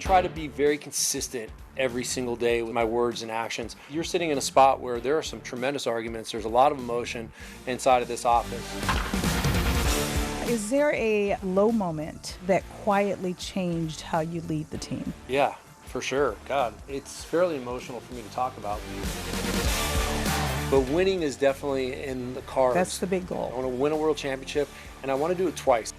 try to be very consistent every single day with my words and actions. You're sitting in a spot where there are some tremendous arguments. There's a lot of emotion inside of this office. Is there a low moment that quietly changed how you lead the team? Yeah, for sure. God, it's fairly emotional for me to talk about. But winning is definitely in the cards. That's the big goal. I want to win a world championship, and I want to do it twice.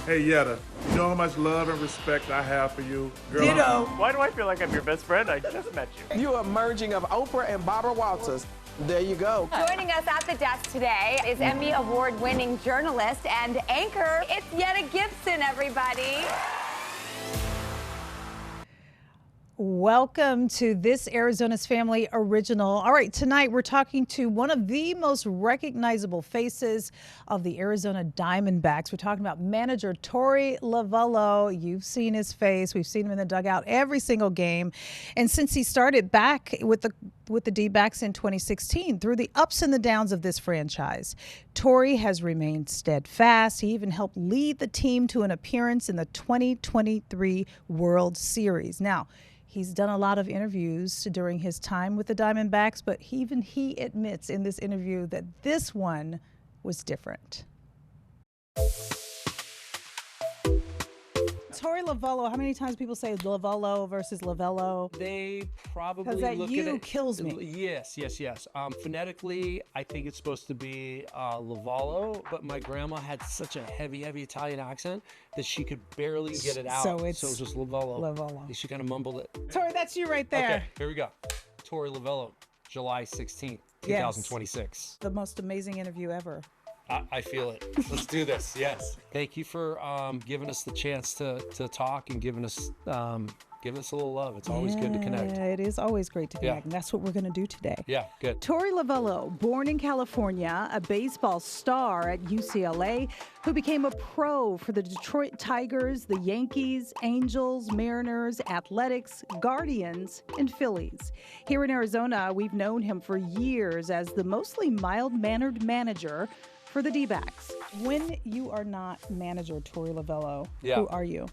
Hey, Yetta, you know how much love and respect I have for you? Girl, Ditto. Why do I feel like I'm your best friend? I just met you. You are merging of Oprah and Barbara Walters. There you go. Joining us at the desk today is Emmy Award-winning journalist and anchor. It's Yetta Gibson, everybody. Welcome to This Arizona's Family Original. All right, tonight we're talking to one of the most recognizable faces of the Arizona Diamondbacks. We're talking about manager Torey Lovullo. You've seen his face. We've seen him in the dugout every single game. And since he started back with the D-backs in 2016, through the ups and the downs of this franchise, Torey has remained steadfast. He even helped lead the team to an appearance in the 2023 World Series. Now, he's done a lot of interviews during his time with the Diamondbacks, but even he admits in this interview that this one was different. Torey Lovullo, how many times people say Lovullo versus Lovullo? They probably Because that look U at it. kills me. Yes. Phonetically, I think it's supposed to be Lovullo, but my grandma had such a heavy Italian accent that she could barely get it out. So it's just Lovullo. Lovullo. She kind of mumbled it. Torey, that's you right there. Okay, here we go. Torey Lovullo, July 16th, 2026. The most amazing interview ever. I feel it. Let's do this. Yes. Thank you for giving us the chance to talk and giving us a little love. It's always good to connect. Yeah, it is always great to connect, and that's what we're going to do today. Yeah, good. Torey Lovullo, born in California, a baseball star at UCLA, who became a pro for the Detroit Tigers, the Yankees, Angels, Mariners, Athletics, Guardians, and Phillies. Here in Arizona, we've known him for years as the mostly mild-mannered manager for the D-backs. When you are not manager Torey Lovullo, who are you?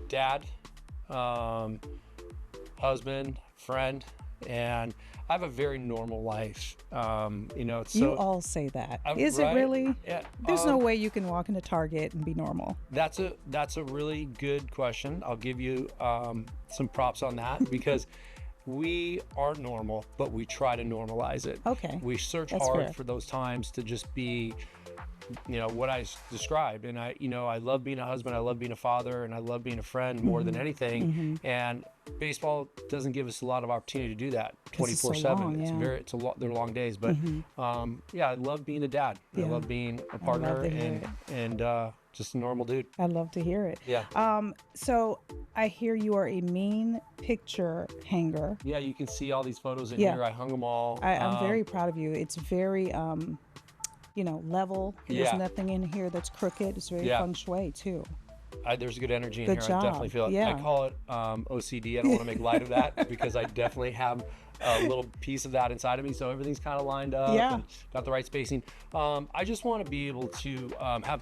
Dad, husband, friend, and I have a very normal life. You all say that. Is right? it really? Yeah. There's no way you can walk into Target and be normal. That's a really good question. I'll give you some props on that because we aren't normal, but we try to normalize it. Okay. We search That's hard fair. for those times to just be, what I described. And I love being a husband, I love being a father, and I love being a friend more than anything. And baseball doesn't give us a lot of opportunity to do that 24/7. They're long days, but I love being a dad. Yeah. I love being a partner and just a normal dude. I love to hear it. Yeah. So I hear you are a mean picture hanger. Yeah, you can see all these photos in here. I hung them all. I'm very proud of you. It's very, level. There's nothing in here that's crooked. It's very feng shui too. There's good energy in Good here. job. I definitely feel it. Yeah. I call it OCD. I don't want to make light of that because I definitely have a little piece of that inside of me. So everything's kind of lined up and got the right spacing. I just want to be able to have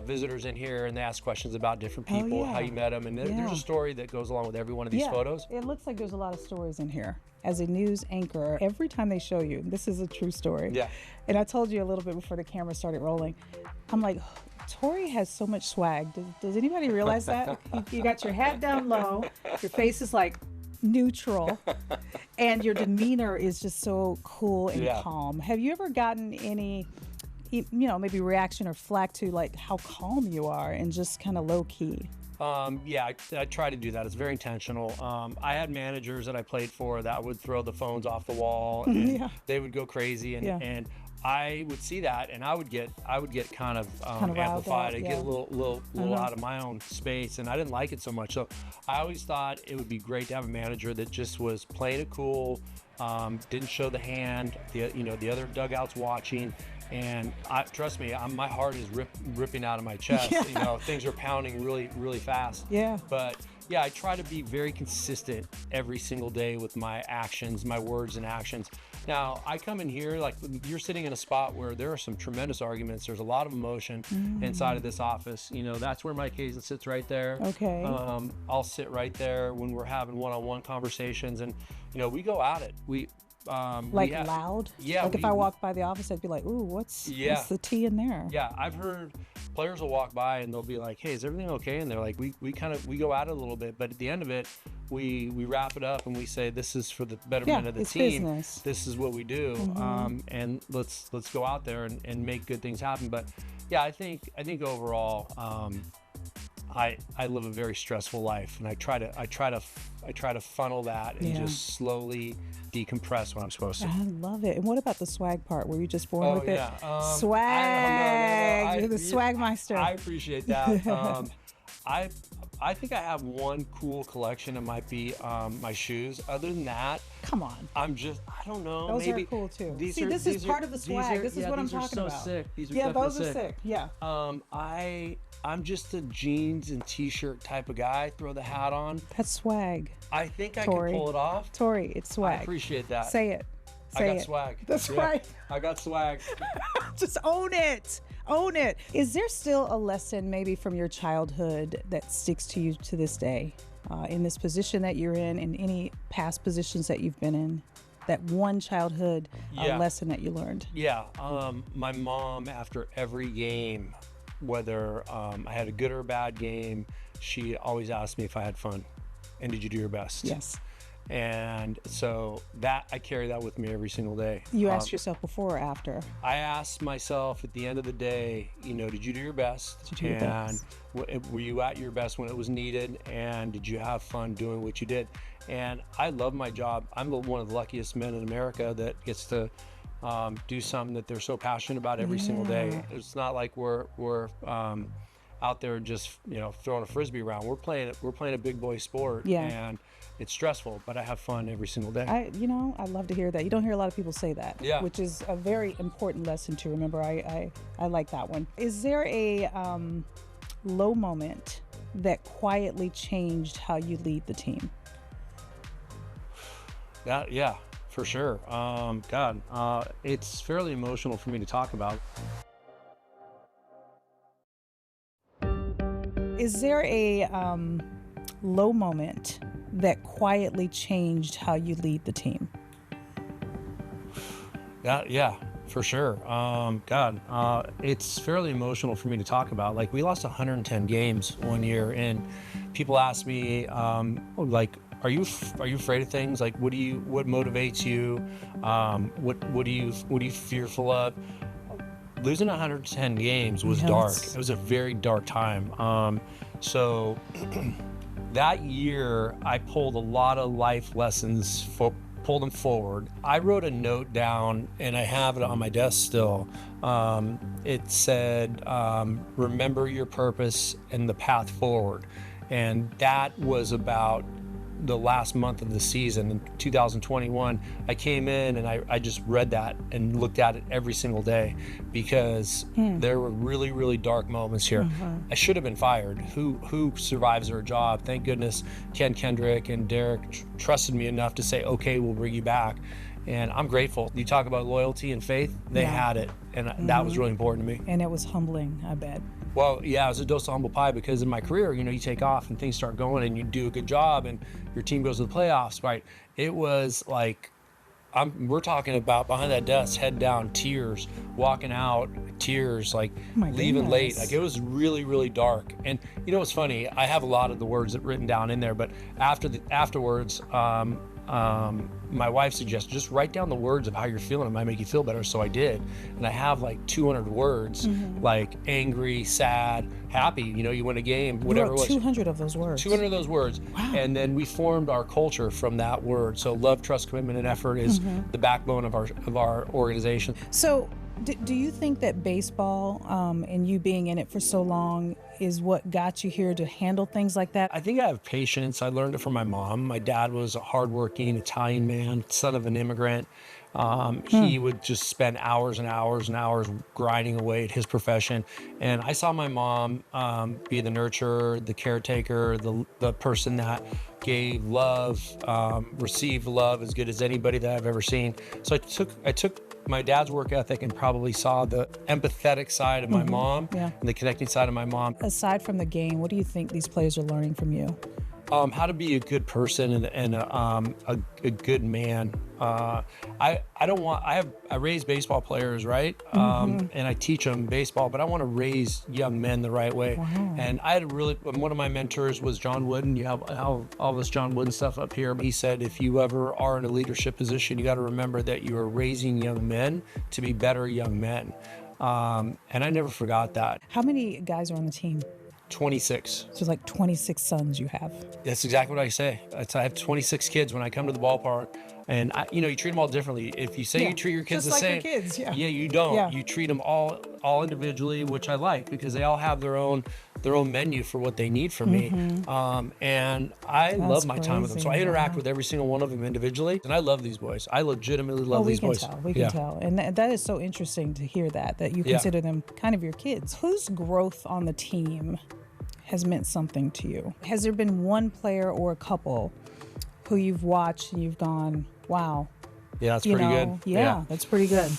visitors in here and they ask questions about different people, how you met them. And there's a story that goes along with every one of these photos. It looks like there's a lot of stories in here. As a news anchor, every time they show you, this is a true story. Yeah. And I told you a little bit before the camera started rolling, I'm like, Torey has so much swag. Does anybody realize that? You got your hat down low, your face is like neutral, and your demeanor is just so cool and calm. Have you ever gotten any, maybe reaction or flack to like how calm you are and just kind of low key? I try to do that. It's very intentional. I had managers that I played for that would throw the phones off the wall and they would go crazy and I would see that and I would get kind of amplified. I'd get a little out of my own space and I didn't like it so much. So I always thought it would be great to have a manager that just was playing it cool, didn't show the hand, the other dugouts watching. And trust me, my heart is ripping out of my chest. Things are pounding really, really fast. Yeah. But yeah, I try to be very consistent every single day with my actions, my words and actions. Now, I come in here, like you're sitting in a spot where there are some tremendous arguments. There's a lot of emotion inside of this office. You know, that's where my case sits right there. Okay. I'll sit right there when we're having one-on-one conversations, and, you know, we go at it. Loud? Yeah. Like if I walked by the office, I'd be like, ooh, what's the tea in there? Yeah, I've heard players will walk by and they'll be like, hey, is everything okay? And they're like, we go at it a little bit, but at the end of it, we wrap it up and we say, this is for the betterment of the team. Business. This is what we do, and let's go out there and make good things happen. But yeah, I think overall, I live a very stressful life, and I try to funnel that and just slowly decompress when I'm supposed to. I love it. And what about the swag part? Were you just born with it? Swag. You're the swagmeister. I appreciate that. I think I have one cool collection. It might be my shoes. Other than that, come on. I don't know. Those maybe are cool too. This is part of the swag. This is what I'm talking about. These are so sick. These are those are sick. sick. Yeah. I'm just a jeans and t-shirt type of guy. Throw the hat on. That's swag. I think I Torey. can pull it off. Torey, it's swag. I appreciate that. Say it. I got swag. That's right. I got swag. Just own it. Own it. Is there still a lesson maybe from your childhood that sticks to you to this day? In this position that you're in any past positions that you've been in? That one childhood lesson that you learned? Yeah. My mom, after every game, whether I had a good or a bad game, she always asked me if I had fun and did you do your best. Yes. And so that I carry that with me every single day. You asked yourself before or after? I asked myself at the end of the day, you know, did you do your best? Did you do your best? Were you at your best when it was needed? And did you have fun doing what you did? And I love my job. I'm one of the luckiest men in America that gets to do something that they're so passionate about every single day. It's not like we're out there just, you know, throwing a frisbee around. We're playing a big boy sport, and it's stressful, but I have fun every single day. I love to hear that. You don't hear a lot of people say that, which is a very important lesson to remember. I like that one. Is there a low moment that quietly changed how you lead the team? Yeah, for sure. It's fairly emotional for me to talk about. Is there a low moment that quietly changed how you lead the team? Yeah, for sure. It's fairly emotional for me to talk about. Like, we lost 110 games one year, and people ask me, like, are you afraid of things? Like, what motivates you? What are you fearful of? Losing 110 games was dark. It was a very dark time. So that year, I pulled a lot of life lessons, pulled them forward. I wrote a note down, and I have it on my desk still. It said, remember your purpose and the path forward. And that was about the last month of the season in 2021. I came in and I just read that and looked at it every single day, because there were really, really dark moments here. I should have been fired. Who survives their job? Thank goodness Ken Kendrick and Derek trusted me enough to say, okay, we'll bring you back. And I'm grateful. You talk about loyalty and faith, they had it. And that was really important to me. And it was humbling, I bet. Well, yeah, it was a dose of humble pie, because in my career, you know, you take off and things start going and you do a good job and your team goes to the playoffs, right? It was like, we're talking about behind that desk, head down, tears, walking out, tears, like leaving late. Like, it was really, really dark. And you know what's funny? I have a lot of the words written down in there, but afterwards, my wife suggested just write down the words of how you're feeling. It might make you feel better. So I did. And I have like 200 words, like angry, sad, happy. You know, you win a game, whatever it was. 200 of those words. 200 of those words. Wow. And then we formed our culture from that word. So love, trust, commitment, and effort is the backbone of our organization. So do you think that baseball and you being in it for so long is what got you here to handle things like that? I think I have patience. I learned it from my mom. My dad was a hardworking Italian man, son of an immigrant. He would just spend hours and hours and hours grinding away at his profession. And I saw my mom be the nurturer, the caretaker, the person that gave love, received love as good as anybody that I've ever seen. So I took my dad's work ethic and probably saw the empathetic side of my mom and the connecting side of my mom. Aside from the game, what do you think these players are learning from you? How to be a good person and a good man. I raise baseball players, right? And I teach them baseball, but I want to raise young men the right way. Wow. And one of my mentors was John Wooden. You have all this John Wooden stuff up here. He said, if you ever are in a leadership position, you got to remember that you are raising young men to be better young men. And I never forgot that. How many guys are on the team? 26. So like 26 sons you have. That's exactly what I say. I have 26 kids when I come to the ballpark, and you treat them all differently. If you say you treat your kids just the like same, your kids, you don't. Yeah. You treat them all individually, which I like because they all have their own menu for what they need from me. And I love my time with them. So I interact with every single one of them individually, and I love these boys. I legitimately love these boys. We can tell. And that is so interesting to hear that you consider them kind of your kids. Whose growth on the team has meant something to you? Has there been one player or a couple who you've watched and you've gone, wow? Yeah, that's pretty good. Yeah, that's pretty good.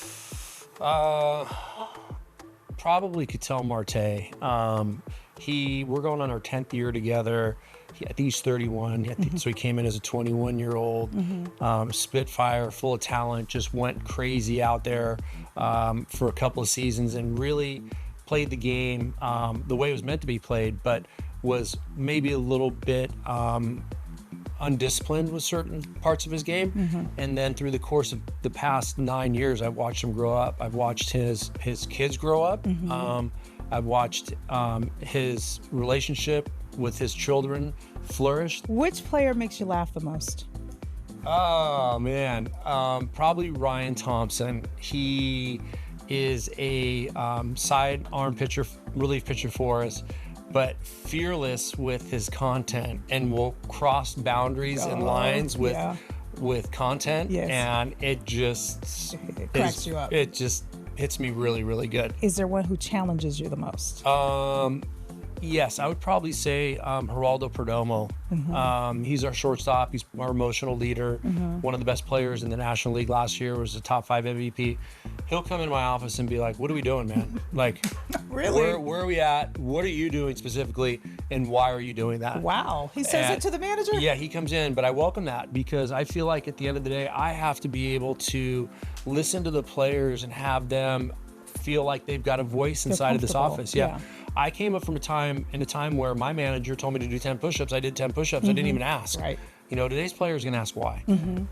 Probably Ketel Marte. We're going on our 10th year together. I think he's 31. So he came in as a 21-year-old, Spitfire, full of talent, just went crazy out there for a couple of seasons and really played the game the way it was meant to be played, but was maybe a little bit undisciplined with certain parts of his game. And then through the course of the past 9 years, I've watched him grow up. I've watched his kids grow up. I've watched his relationship with his children flourish. Which player makes you laugh the most? Oh man, probably Ryan Thompson. He is a sidearm pitcher, relief pitcher for us, but fearless with his content and will cross boundaries and lines with content. And it just cracks you up. It just hits me really, really good. Is there one who challenges you the most? Yes, I would probably say Geraldo Perdomo. He's our shortstop. He's our emotional leader. One of the best players in the National League last year, was a top 5 MVP. He'll come in my office and be like, what are we doing, man? Like, really? Where are we at? What are you doing specifically? And why are you doing that? Wow. He says it to the manager? Yeah, he comes in, but I welcome that because I feel like at the end of the day, I have to be able to listen to the players and have them feel like they've got a voice inside of this office. Yeah. I came up from a time where my manager told me to do 10 push-ups. I did 10 push-ups. I didn't even ask. Right. Today's player is going to ask why.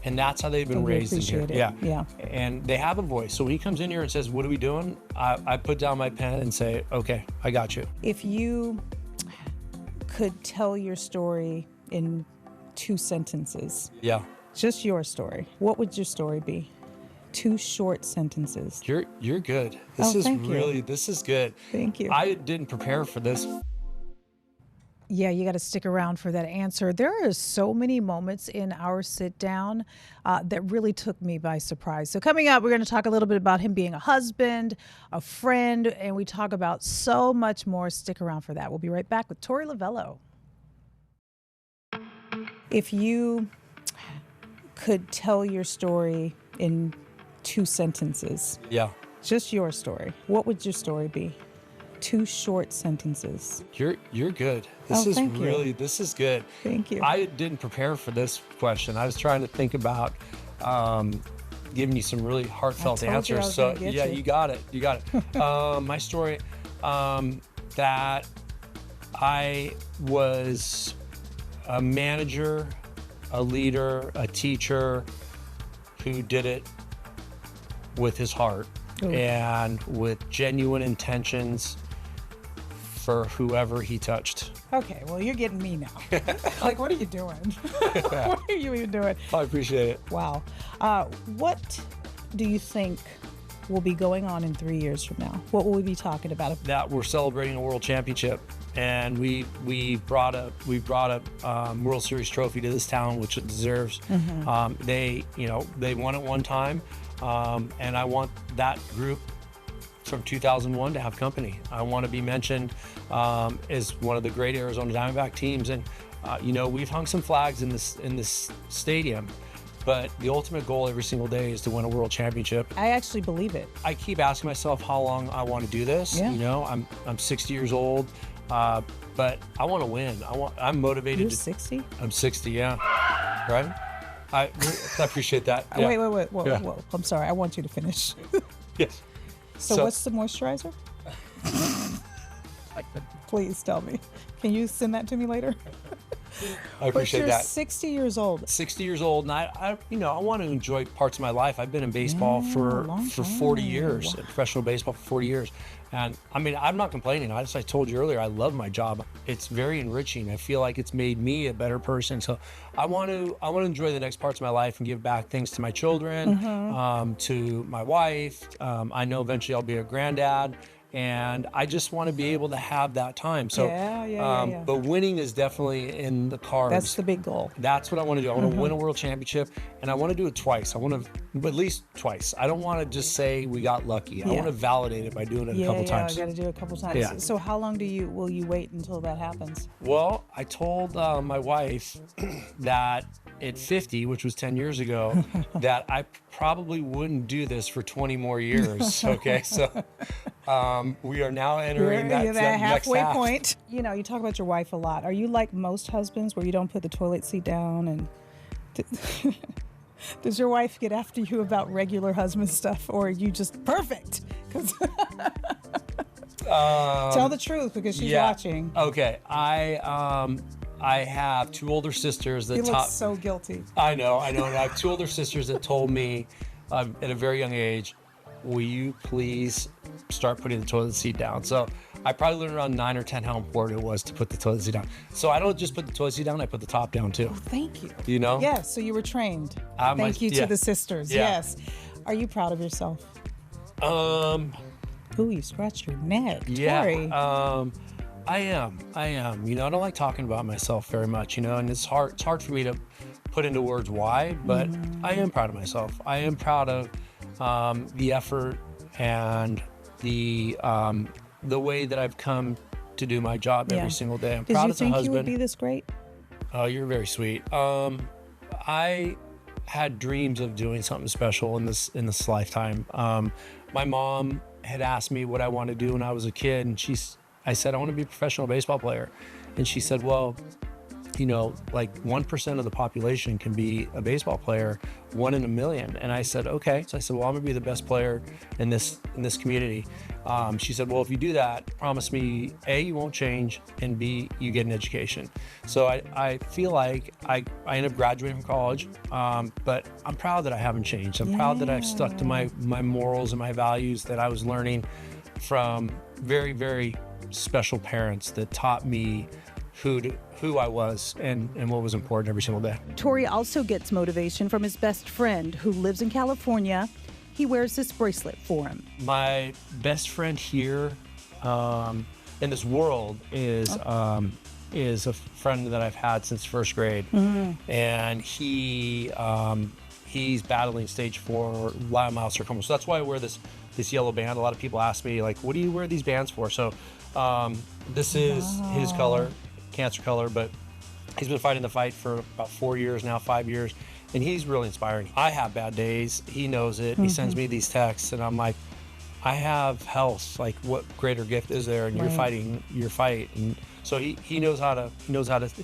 And that's how they've been raised in here. Yeah. And they have a voice. So when he comes in here and says, what are we doing? I put down my pen and say, okay, I got you. If you could tell your story in 2 sentences. Yeah. Just your story. What would your story be? 2 short sentences. You're good. This is good. Thank you. I didn't prepare for this. Yeah, you got to stick around for that answer. There are so many moments in our sit down that really took me by surprise. So coming up, we're going to talk a little bit about him being a husband, a friend, and we talk about so much more. Stick around for that. We'll be right back with Torey Lovullo. If you could tell your story in 2 sentences. Yeah. Just your story. What would your story be? 2 short sentences. You're good. This is good. Thank you. I didn't prepare for this question. I was trying to think about giving you some really heartfelt answers. So yeah, you got it. My story, that I was a manager, a leader, a teacher who did it with his heart and with genuine intentions for whoever he touched. Okay, well, you're getting me now. Like, what are you doing? What are you even doing? I appreciate it. Wow. What do you think will be going on in 3 years from now? What will we be talking about? That we're celebrating a world championship, and we brought a World Series trophy to this town, which it deserves. They won it one time. And I want that group from 2001 to have company. I want to be mentioned as one of the great Arizona Diamondback teams. And you know, we've hung some flags in this stadium, but the ultimate goal every single day is to win a world championship. I actually believe it. I keep asking myself how long I want to do this. Yeah. You know, I'm 60 years old, but I want to win. I'm motivated. You're 60? I'm 60, yeah. Right? I appreciate that. Yeah. Wait, whoa, Yeah. whoa. I'm sorry. I want you to finish. Yes. So what's the moisturizer? Please tell me. Can you send that to me later? I appreciate but you're that. 60 years old. 60 years old, and I want to enjoy parts of my life. I've been in baseball for 40 years, professional baseball for 40 years. And I mean, I'm not complaining. As I told you earlier, I love my job. It's very enriching. I feel like it's made me a better person. So I want to enjoy the next parts of my life and give back things to my children, to my wife. I know eventually I'll be a granddad. And I just want to be able to have that time. So, but winning is definitely in the cards. That's the big goal. That's what I want to do. I want to win a world championship, and I want to do it twice. I want to, at least twice. I don't want to just say we got lucky. I want to validate it by doing it a couple times. Yeah, I got to do it a couple times. Yeah. So how long will you wait until that happens? Well, I told my wife that at 50, which was 10 years ago, that I probably wouldn't do this for 20 more years. Okay, so we are now entering that halfway next point. You know, you talk about your wife a lot. Are you like most husbands where you don't put the toilet seat down? And does your wife get after you about regular husband stuff, or are you just perfect? Tell the truth, because she's watching. Okay, I have two older sisters that You look so guilty. I know. And I have two older sisters that told me at a very young age, will you please start putting the toilet seat down? So I probably learned around 9 or 10 how important it was to put the toilet seat down. So I don't just put the toilet seat down, I put the top down too. Oh, thank you. You know? Yes, so you were trained. Thank you to the sisters. Yeah. Yes. Are you proud of yourself? Ooh, you scratched your neck. Yeah. Torey. I am. You know, I don't like talking about myself very much, you know, and it's hard for me to put into words why, but I am proud of myself. I am proud of the effort and the way that I've come to do my job every single day. I'm proud as a husband. Did you think you would be this great? Oh, you're very sweet. I had dreams of doing something special in this lifetime. My mom had asked me what I wanted to do when I was a kid, and I said, I want to be a professional baseball player. And she said, well, you know, like 1% of the population can be a baseball player, 1 in a million. And I said, okay. So I said, well, I'm gonna be the best player in this community. She said, well, if you do that, promise me, A, you won't change, and B, you get an education. So I feel like I ended up graduating from college, but I'm proud that I haven't changed. I'm proud that I've stuck to my morals and my values that I was learning from very, very special parents that taught me who I was and what was important every single day. Torey also gets motivation from his best friend who lives in California. He wears this bracelet for him. My best friend here in this world is a friend that I've had since first grade, and he's battling stage 4 leiomyosarcoma. So that's why I wear this yellow band. A lot of people ask me, like, what do you wear these bands for? So this is his color, cancer color, but he's been fighting the fight for about 4 years now, 5 years, and he's really inspiring. I have bad days. He knows it. He sends me these texts, and I'm like, I have health. Like, what greater gift is there? And you're fighting your fight, and so he knows how to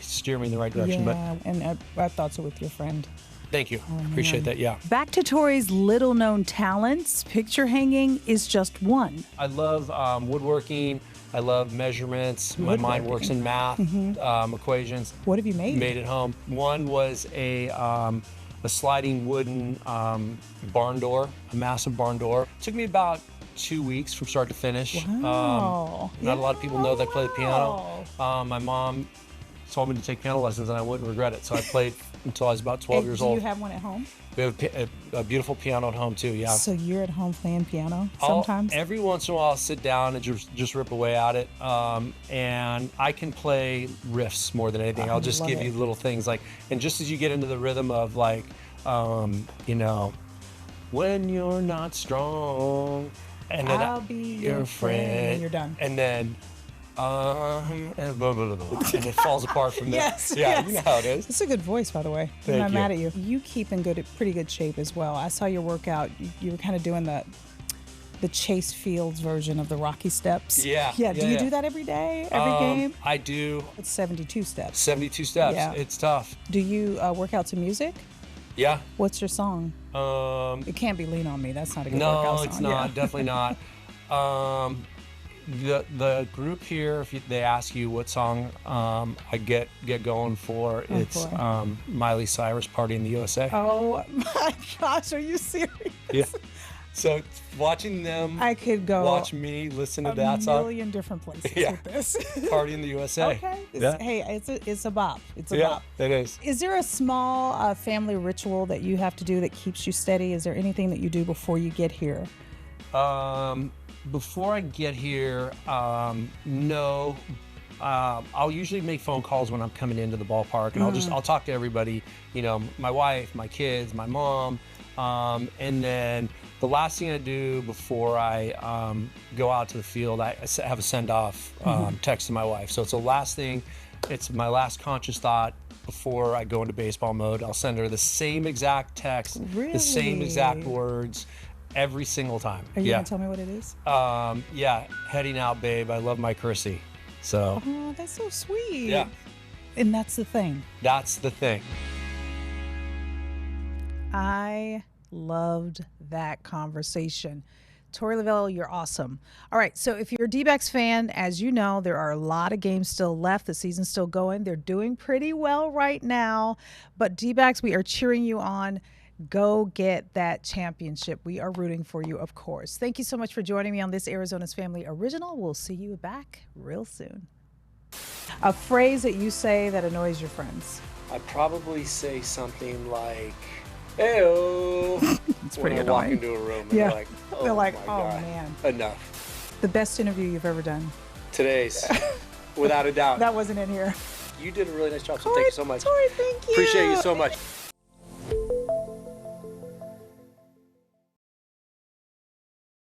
steer me in the right direction. Yeah, and I thought so with your friend. Thank you. Appreciate that. Yeah. Back to Torey's little-known talents. Picture hanging is just one. I love woodworking. I love measurements. My mind works in math, equations. What have you made? Made at home. One was a sliding wooden barn door, a massive barn door. It took me about 2 weeks from start to finish. Wow. Not a lot of people know that I play the piano. My mom told me to take piano lessons, and I wouldn't regret it. So I played until I was about 12 years old. Do you have one at home? We have a beautiful piano at home too, yeah. So you're at home playing piano sometimes? Every once in a while I'll sit down and just rip away at it. And I can play riffs more than anything. I'll just give you little things like, and just as you get into the rhythm of like, you know, when you're not strong. And then I'll be your friend. And you're done. And then, and blah, blah, blah, blah. And it falls apart from there. Yes, yeah, yes. you know how it is. It's a good voice, by the way. Thank I'm not you. mad at you. You keep in pretty good shape as well. I saw your workout. You were kind of doing the Chase Fields version of the Rocky steps. Yeah. Do you do that every day, every game? I do. It's 72 steps. 72 steps. Yeah. It's tough. Do you work out to music? Yeah. What's your song? It can't be Lean on Me. That's not a good workout song. No, it's not. Yeah. Definitely not. The group here, if they ask you what song I get going for, it's Miley Cyrus, Party in the USA. Oh my gosh, are you serious? Yeah. So watching them, I could go watch me listen to that song. A million different places with this. Party in the USA. Okay. Yeah. Hey, it's a bop. It's a bop. It is. Is there a small family ritual that you have to do that keeps you steady? Is there anything that you do before you get here? Before I get here, no. I'll usually make phone calls when I'm coming into the ballpark, and I'll talk to everybody. You know, my wife, my kids, my mom, and then the last thing I do before I go out to the field, I have a send-off text to my wife. So it's the last thing. It's my last conscious thought before I go into baseball mode. I'll send her the same exact text, the same exact words. Every single time. Are you gonna tell me what it is? Yeah, heading out, babe. I love my Chrissy. So. Oh, that's so sweet. Yeah. And that's the thing. That's the thing. I loved that conversation. Torey Lovullo, you're awesome. All right, so if you're a D-backs fan, as you know, there are a lot of games still left. The season's still going. They're doing pretty well right now. But D-backs, we are cheering you on. Go get that championship. We are rooting for you, of course. Thank you so much for joining me on this Arizona's Family Original. We'll see you back real soon. A phrase that you say that annoys your friends. I probably say something like, "Hey-o." It's pretty when I walk annoying. into a room and Yeah. they're like, oh God, man. Enough. The best interview you've ever done. Today's, without a doubt. That wasn't in here. You did a really nice job, so thank you so much. Torey, thank you. Appreciate you so much.